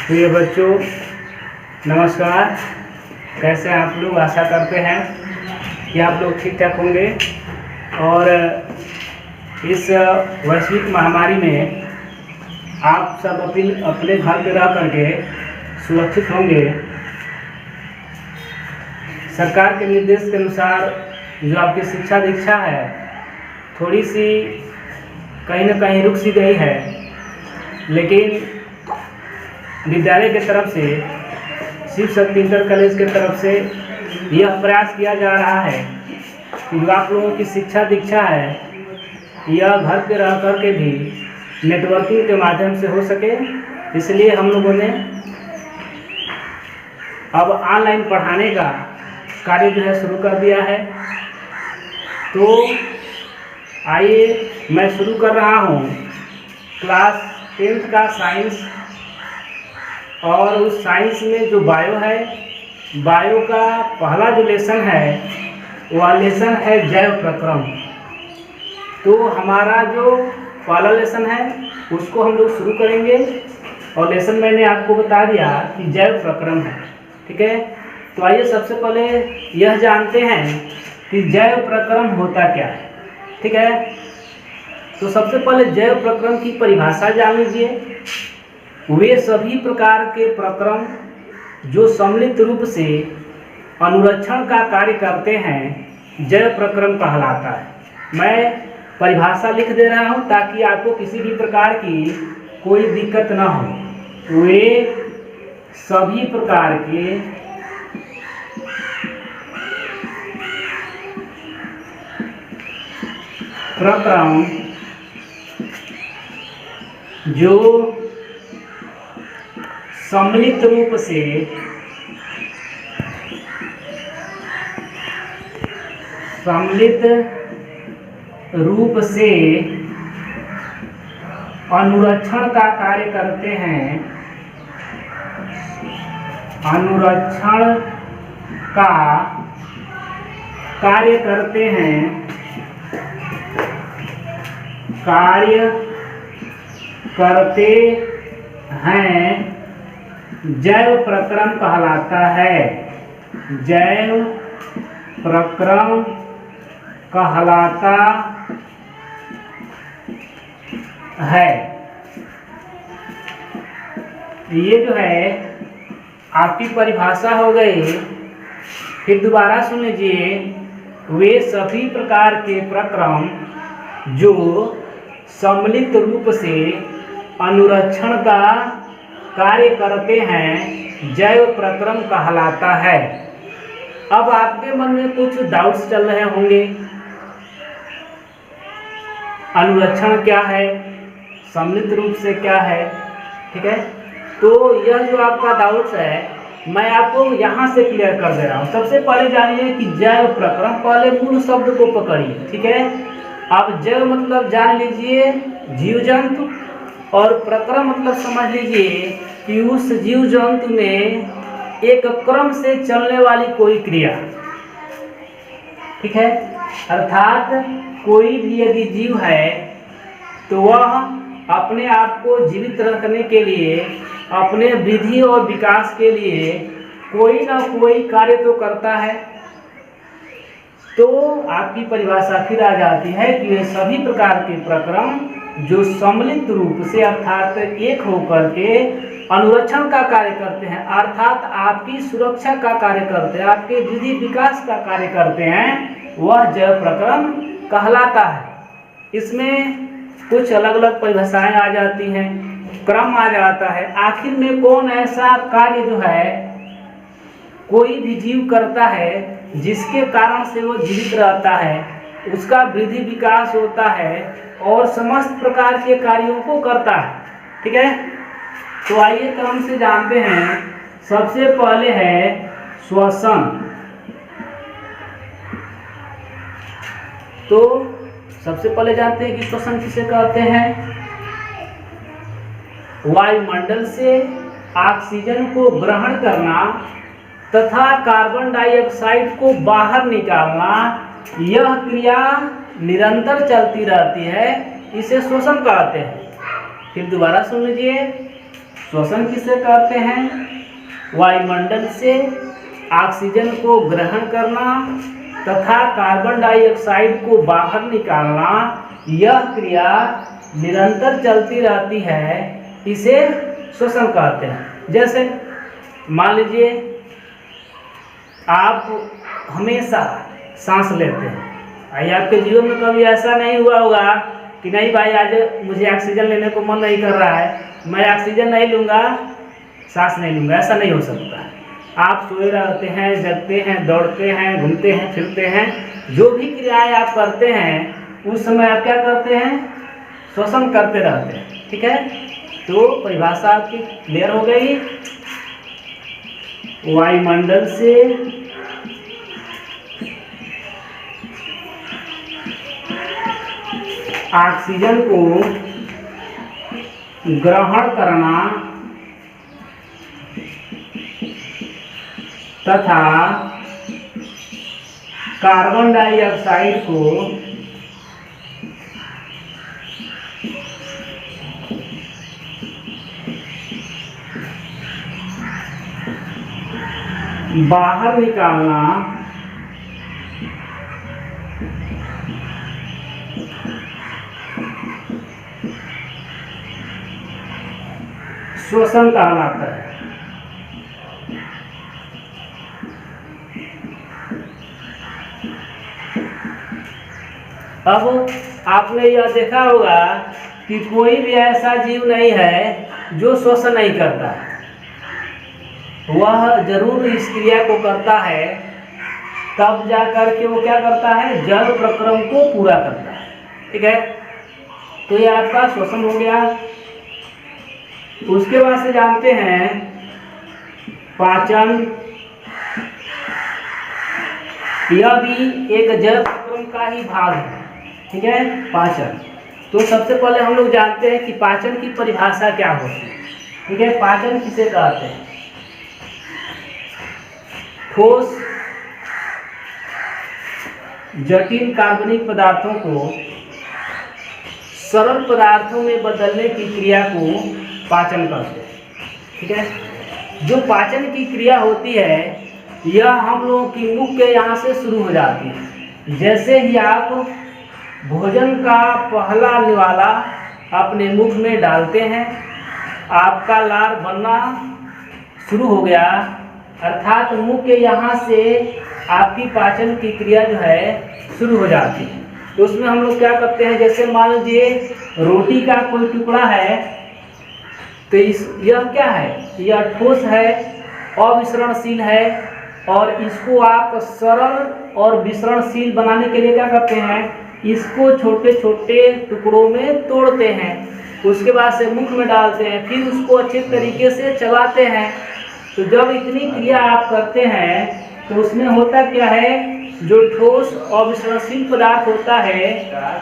प्रिय बच्चों, नमस्कार। कैसे हैं आप लोग? आशा करते हैं कि आप लोग ठीक ठाक होंगे और इस वैश्विक महामारी में आप सब अपने घर पे रह करके सुरक्षित होंगे। सरकार के निर्देश के अनुसार जो आपकी शिक्षा दीक्षा है थोड़ी सी कहीं ना कहीं रुक सी गई है, लेकिन विद्यालय की तरफ से शिव शक्ति इंटर कॉलेज के तरफ से यह प्रयास किया जा रहा है कि जो आप लोगों की शिक्षा दीक्षा है यह घर पे रह कर के भी नेटवर्किंग के माध्यम से हो सके। इसलिए हम लोगों ने अब ऑनलाइन पढ़ाने का कार्य जो है शुरू कर दिया है। तो आइए मैं शुरू कर रहा हूँ क्लास 10th का साइंस, और उस साइंस में जो बायो है, बायो का पहला जो लेसन है वह लेसन है जैव प्रक्रम। तो हमारा जो पहला लेसन है उसको हम लोग शुरू करेंगे और लेसन मैंने आपको बता दिया कि जैव प्रक्रम है। ठीक है, तो आइए सबसे पहले यह जानते हैं कि जैव प्रक्रम होता क्या है। ठीक है, तो सबसे पहले जैव प्रक्रम की परिभाषा जान लीजिए। वे सभी प्रकार के प्रक्रम जो सम्मिलित रूप से अनुरक्षण का कार्य करते हैं जैव प्रक्रम कहलाता है। मैं परिभाषा लिख दे रहा हूं ताकि आपको किसी भी प्रकार की कोई दिक्कत ना हो। वे सभी प्रकार के प्रक्रम जो सम्मिलित रूप से अनुरक्षण का कार्य करते हैं, अनुरक्षण का कार्य करते हैं, कार्य करते हैं जैव प्रक्रम कहलाता है। जैव प्रक्रम कहलाता है। ये जो है आपकी परिभाषा हो गई। फिर दोबारा सुन लीजिए। वे सभी प्रकार के प्रक्रम जो सम्मिलित रूप से अनुरक्षण का कार्य करते हैं जैव प्रक्रम कहलाता है। अब आपके मन में कुछ डाउट्स चल रहे होंगे, अनुरक्षण क्या है, सम्मिलित रूप से क्या है। ठीक है, तो यह जो आपका डाउट्स है मैं आपको यहाँ से क्लियर कर दे रहा हूँ। सबसे पहले जानिए कि जैव प्रक्रम, पहले मूल शब्द को पकड़िए। ठीक है, अब जैव मतलब जान लीजिए जीव जंतु, और प्रक्रम मतलब समझ लीजिए कि उस जीव जंतु में एक क्रम से चलने वाली कोई क्रिया। ठीक है, अर्थात कोई भी यदि जीव है तो वह अपने आप को जीवित रखने के लिए, अपने वृद्धि और विकास के लिए कोई ना कोई कार्य तो करता है। तो आपकी परिभाषा फिर आ जाती है कि वे सभी प्रकार के प्रक्रम जो सम्मिलित रूप से अर्थात एक होकर के अनुरक्षण का कार्य करते हैं, अर्थात आपकी सुरक्षा का कार्य करते हैं, आपके वृद्धि विकास का कार्य करते हैं, वह जैव प्रक्रम कहलाता है। इसमें कुछ अलग अलग परिभाषाएं आ जाती हैं, क्रम आ जाता है। आखिर में कौन ऐसा कार्य जो है कोई भी जीव करता है जिसके कारण से वो जीवित रहता है, उसका वृद्धि विकास होता है और समस्त प्रकार के कार्यों को करता है। ठीक है, तो आइए क्रम से जानते हैं। सबसे पहले है श्वसन। तो सबसे पहले जानते हैं कि श्वसन किसे कहते हैं। वायुमंडल से ऑक्सीजन को ग्रहण करना तथा कार्बन डाइऑक्साइड को बाहर निकालना, यह क्रिया निरंतर चलती रहती है, इसे श्वसन कहते हैं। फिर दोबारा सुन लीजिए। श्वसन किसे कहते हैं? वायुमंडल से ऑक्सीजन को ग्रहण करना तथा कार्बन डाइऑक्साइड को बाहर निकालना, यह क्रिया निरंतर चलती रहती है, इसे श्वसन कहते हैं। जैसे मान लीजिए आप हमेशा सांस लेते हैं, आइए आपके जीवन में कभी ऐसा नहीं हुआ होगा कि नहीं भाई आज मुझे ऑक्सीजन लेने को मन नहीं कर रहा है, मैं ऑक्सीजन नहीं लूँगा, सांस नहीं लूँगा, ऐसा नहीं हो सकता। आप सोए रहते हैं, जगते हैं, दौड़ते हैं, घूमते हैं, फिरते हैं, जो भी क्रियाएं आप करते हैं उस समय आप क्या करते हैं? श्वसन करते रहते हैं। ठीक है, तो परिभाषा आपकी क्लियर हो गई। वायुमंडल से ऑक्सीजन को ग्रहण करना तथा कार्बन डाइऑक्साइड को बाहर निकालना श्वसन कहलाता है। अब आपने यह देखा होगा कि कोई भी ऐसा जीव नहीं है जो श्वसन नहीं करता है, वह जरूर इस क्रिया को करता है, तब जाकर के वो क्या करता है? जल प्रक्रम को पूरा करता है। ठीक है, तो ये आपका श्वसन हो गया। उसके बाद से जानते हैं पाचन, यह भी एक जल प्रक्रम का ही भाग है। ठीक है, पाचन। तो सबसे पहले हम लोग जानते हैं कि पाचन की परिभाषा क्या होती है। ठीक है, पाचन किसे कहते हैं? ठोस जटिल कार्बनिक पदार्थों को सरल पदार्थों में बदलने की क्रिया को पाचन कहते हैं। ठीक है, जो पाचन की क्रिया होती है यह हम लोगों की मुख के यहाँ से शुरू हो जाती है। जैसे ही आप भोजन का पहला निवाला अपने मुख में डालते हैं, आपका लार बनना शुरू हो गया, अर्थात मुंह के यहाँ से आपकी पाचन की क्रिया जो है शुरू हो जाती है। तो उसमें हम लोग क्या करते हैं? जैसे मान लीजिए रोटी का कोई टुकड़ा है, तो यह क्या है? यह ठोस है, अविसरणशील है, और इसको आप सरल और विसरणशील बनाने के लिए क्या करते हैं? इसको छोटे छोटे टुकड़ों में तोड़ते हैं, उसके बाद से मुख में डालते हैं, फिर उसको अच्छे तरीके से चबाते हैं। तो जब इतनी क्रिया आप करते हैं तो उसमें होता क्या है? जो ठोस और विसरणशील पदार्थ होता है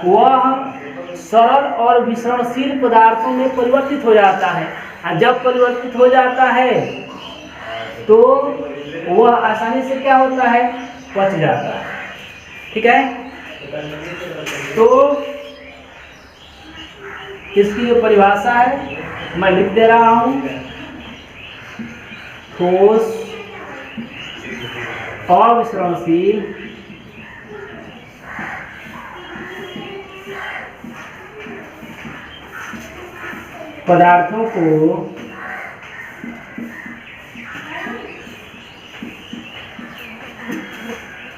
वह सरल और विसरणशील पदार्थों में परिवर्तित हो जाता है, और जब परिवर्तित हो जाता है तो वह आसानी से क्या होता है? पच जाता है। ठीक है, तो इसकी जो परिभाषा है मैं लिख दे रहा हूं। ठोस अविसरणशील पदार्थों को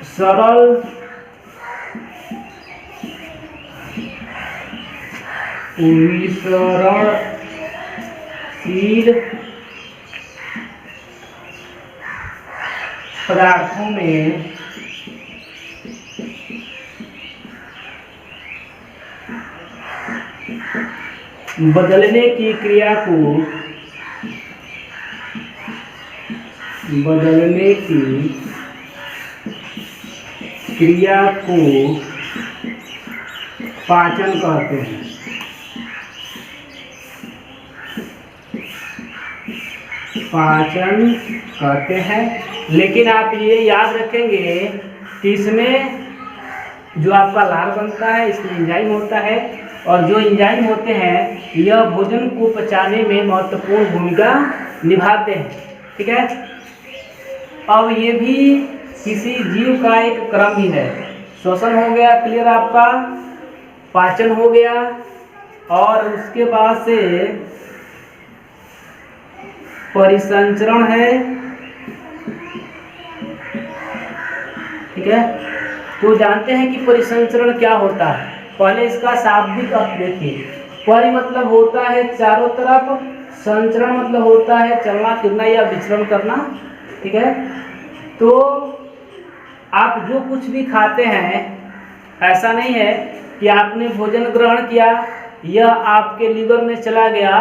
सरल विसरणशील पदार्थों में बदलने की क्रिया को पाचन कहते हैं। पाचन कहते हैं, लेकिन आप ये याद रखेंगे कि इसमें जो आपका लार बनता है इसमें एंजाइम होता है, और जो एंजाइम होते हैं यह भोजन को पचाने में महत्वपूर्ण भूमिका निभाते हैं। ठीक है, अब ये भी किसी जीव का एक क्रम ही है। श्वसन हो गया क्लियर आपका, पाचन हो गया, और उसके बाद से परिसंचरण है। ठीक है, तो जानते हैं कि परिसंचरण क्या होता है। पहले इसका शाब्दिक अर्थ देखिए। परि मतलब होता है चारों तरफ, संचरण मतलब होता है चलना फिरना या विचरण करना। ठीक है, तो आप जो कुछ भी खाते हैं, ऐसा नहीं है कि आपने भोजन ग्रहण किया, यह आपके लीवर में चला गया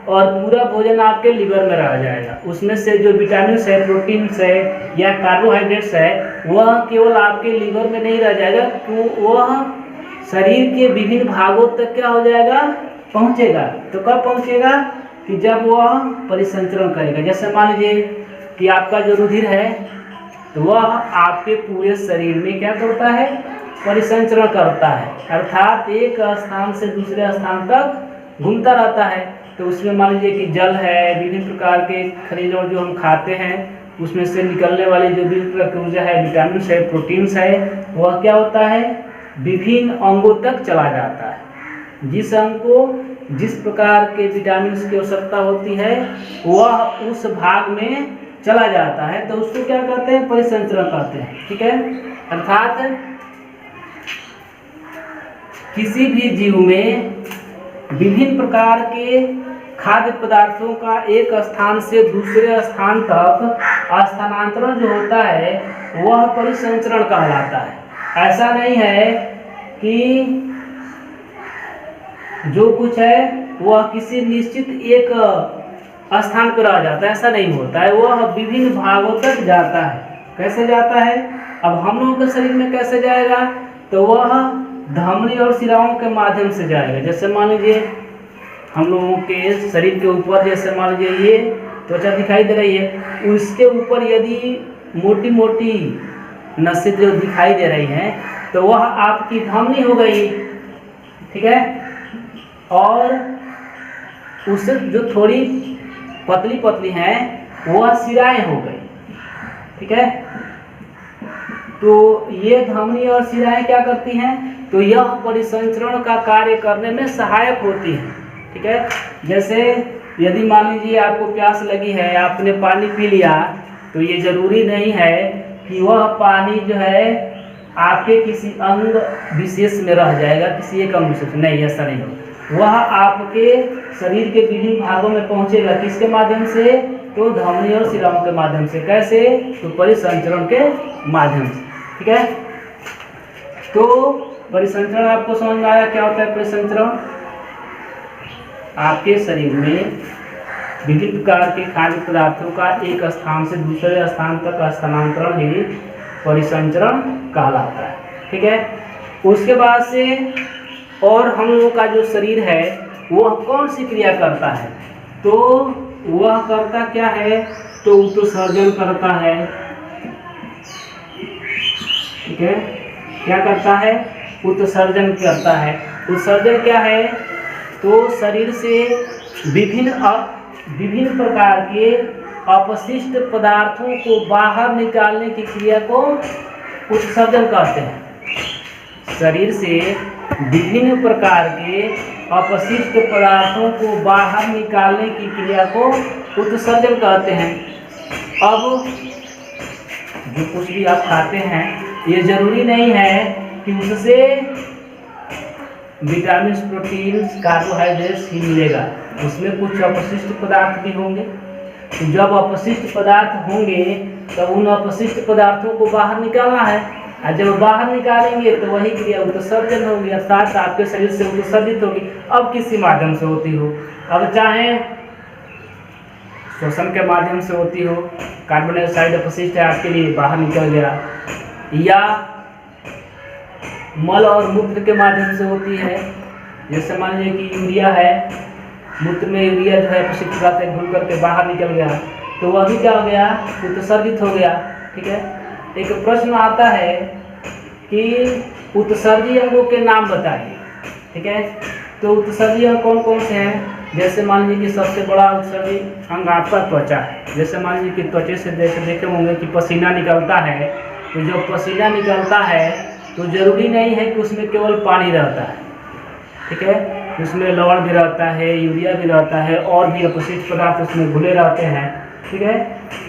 और पूरा भोजन आपके लीवर में रह जाएगा। उसमें से जो विटामिन है, प्रोटीन्स है या कार्बोहाइड्रेट्स है, वह केवल आपके लीवर में नहीं रह जाएगा, तो वह शरीर के विभिन्न भागों तक क्या हो जाएगा, पहुंचेगा। तो कब पहुंचेगा, कि जब वह परिसंचरण करेगा। जैसे मान लीजिए कि आपका जो रुधिर है, तो वह आपके पूरे शरीर में क्या करता है, परिसंचरण करता है, अर्थात एक स्थान से दूसरे स्थान तक घूमता रहता है। तो उसमें मान लीजिए कि जल है, विभिन्न प्रकार के खनिज और जो हम खाते हैं उसमें से निकलने वाली जो भी ऊर्जा है, विटामिन है, प्रोटीन्स है, वह क्या होता है, विभिन्न अंगों तक चला जाता है। जिस अंग को जिस प्रकार के विटामिन की आवश्यकता होती है वह उस भाग में चला जाता है, तो उसको क्या कहते हैं, परिसंचरण कहते हैं। ठीक है, अर्थात किसी भी जीव में विभिन्न प्रकार के खाद्य पदार्थों का एक स्थान से दूसरे स्थान तक स्थानांतरण जो होता है वह परिसंचरण कहलाता है। ऐसा नहीं है कि जो कुछ है वह किसी निश्चित एक स्थान पर रह जाता है, ऐसा नहीं होता है, वह विभिन्न भागों तक जाता है। कैसे जाता है, अब हम लोगों के शरीर में कैसे जाएगा, तो वह धमनी और शिराओं के माध्यम से जाएगा। जैसे मान लीजिए हम लोगों के शरीर के ऊपर, जैसे मान लीजिए ये त्वचा दिखाई दे रही है, उसके ऊपर यदि मोटी मोटी नसें जो दिखाई दे रही हैं, तो वह आपकी धमनी हो गई। ठीक है, और उससे जो थोड़ी पतली पतली हैं वह शिराएं हो गई। ठीक है, तो ये धमनी और शिराएं क्या करती हैं, तो यह परिसंचरण का कार्य करने में सहायक होती हैं। ठीक है, जैसे यदि मान लीजिए आपको प्यास लगी है, आपने पानी पी लिया, तो ये जरूरी नहीं है कि वह पानी जो है आपके किसी अंग विशेष में रह जाएगा, किसी एक अंग विशेष में, नहीं, ऐसा नहीं होगा। वह आपके शरीर के विभिन्न भागों में पहुंचेगा। किसके माध्यम से, तो धमनी और शिराओं के माध्यम से। कैसे, तो परिसंचरण के माध्यम से। ठीक है, तो परिसंचरण आपको समझ में आया क्या होता है परिसंचरण। आपके शरीर में विभिन्न प्रकार के खाद्य पदार्थों का एक स्थान से दूसरे स्थान तक स्थानांतरण ही परिसंचरण कहलाता है। ठीक है, उसके बाद से और हम लोगों का जो शरीर है वह कौन सी क्रिया करता है, तो वह करता क्या है, तो उत्सर्जन करता है। ठीक है, क्या करता है, उत्सर्जन करता है। उत्सर्जन क्या है, तो शरीर से विभिन्न प्रकार के अपशिष्ट पदार्थों को बाहर निकालने की क्रिया को उत्सर्जन कहते हैं। शरीर से विभिन्न प्रकार के अपशिष्ट पदार्थों को बाहर निकालने की क्रिया को उत्सर्जन कहते हैं। अब जो कुछ भी आप खाते हैं, ये जरूरी नहीं है कि उससे विटामिन, प्रोटीन्स, कार्बोहाइड्रेट्स ही मिलेगा, उसमें कुछ अपशिष्ट पदार्थ भी होंगे। तो जब अपशिष्ट पदार्थ होंगे तब उन अपशिष्ट पदार्थों को बाहर निकालना है, और जब बाहर निकालेंगे तो वही क्रिया उत्सर्जन होगी, अर्थात आपके शरीर से उत्सर्जित होगी। अब किसी माध्यम से होती हो, अब चाहे श्वसन के माध्यम से होती हो, कार्बन डाइऑक्साइड अपशिष्ट है आपके लिए बाहर निकल गया, या मल और मूत्र के माध्यम से होती है। जैसे मान लीजिए कि यूरिया है, मूत्र में यूरिया जो है अपशिष्ट पदार्थ घुल करके बाहर निकल गया, तो वह भी क्या हो गया, उत्सर्जित हो गया। ठीक है, एक प्रश्न आता है कि उत्सर्जी अंगों के नाम बताइए। ठीक है, तो उत्सर्जी अंग कौन कौन से हैं? जैसे मान लीजिए कि सबसे बड़ा उत्सर्जी अंग आपका त्वचा है। जैसे मान लीजिए कि त्वचे से देखे होंगे कि पसीना निकलता है, तो जब पसीना निकलता है तो जरूरी नहीं है कि उसमें केवल पानी रहता है, ठीक है, उसमें लवण भी रहता है, यूरिया भी रहता है, और भी अपशिष्ट पदार्थ उसमें घुले रहते हैं, ठीक है।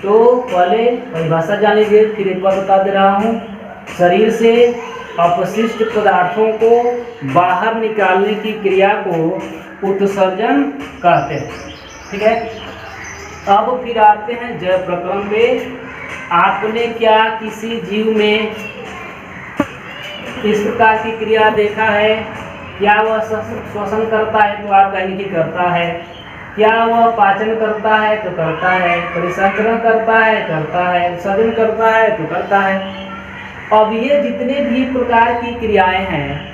तो पहले परिभाषा जान लीजिए, फिर एक बार बता दे रहा हूँ। शरीर से अपशिष्ट पदार्थों को बाहर निकालने की क्रिया को उत्सर्जन कहते हैं, ठीक है। अब फिर आते हैं जैव प्रक्रम पे। आपने क्या किसी जीव में इस प्रकार की क्रिया देखा है? क्या वह श्वसन करता है? तो आप कहेंगे कि करता है। क्या वह पाचन करता है? तो करता है। परिसंचरण करता है? करता है। विसर्जन करता है? तो करता है। अब ये जितने भी प्रकार की क्रियाएं हैं,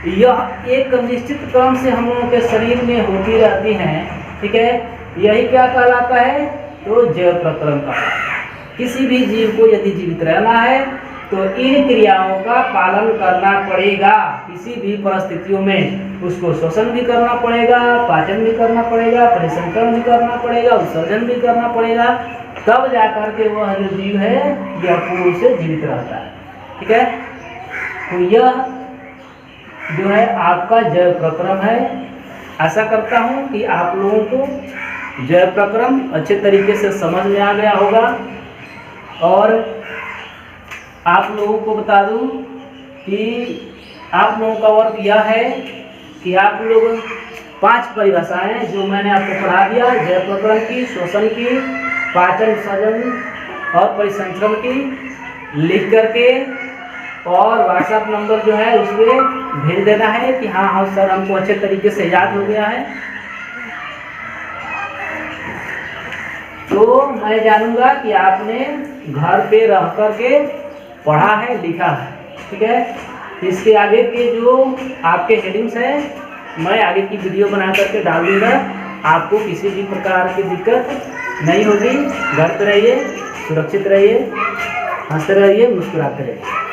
यह एक निश्चित क्रम से हम लोगों के शरीर में होती रहती हैं, ठीक है। यही क्या कहलाता है? तो जैव प्रक्रम का। किसी भी जीव को यदि जीवित रहना है तो इन क्रियाओं का पालन करना पड़ेगा। किसी भी परिस्थितियों में उसको श्वसन भी करना पड़ेगा, पाचन भी करना पड़ेगा, परिसंचरण भी करना पड़ेगा, उत्सर्जन भी करना पड़ेगा, तब जाकर के वह जो जीव है यह पूर्ण रूप से जीवित रहता है, ठीक है। तो यह जो है आपका जैव प्रक्रम है। आशा करता हूँ कि आप लोगों को जैव प्रक्रम अच्छे तरीके से समझ में आ गया होगा। और आप लोगों को बता दूं कि आप लोगों का वर्क यह है कि आप लोग 5 परिभाषाएं जो मैंने आपको पढ़ा दिया, जैव प्रक्रम की, श्वसन की, पाचन, विसर्जन और परिसंचरण की, लिख करके और व्हाट्सएप नंबर जो है उस पर भेज देना है कि हाँ हाँ सर हमको अच्छे तरीके से याद हो गया है। तो मैं जानूंगा कि आपने घर पे रह करके पढ़ा है, लिखा है, ठीक है। इसके आगे के जो आपके हेडिंग्स हैं मैं आगे की वीडियो बना करके डाल दूंगा। आपको किसी भी प्रकार की दिक्कत नहीं होगी। घर पे रहिए, सुरक्षित रहिए, हंसते रहिए, मुस्कुराते रहिए।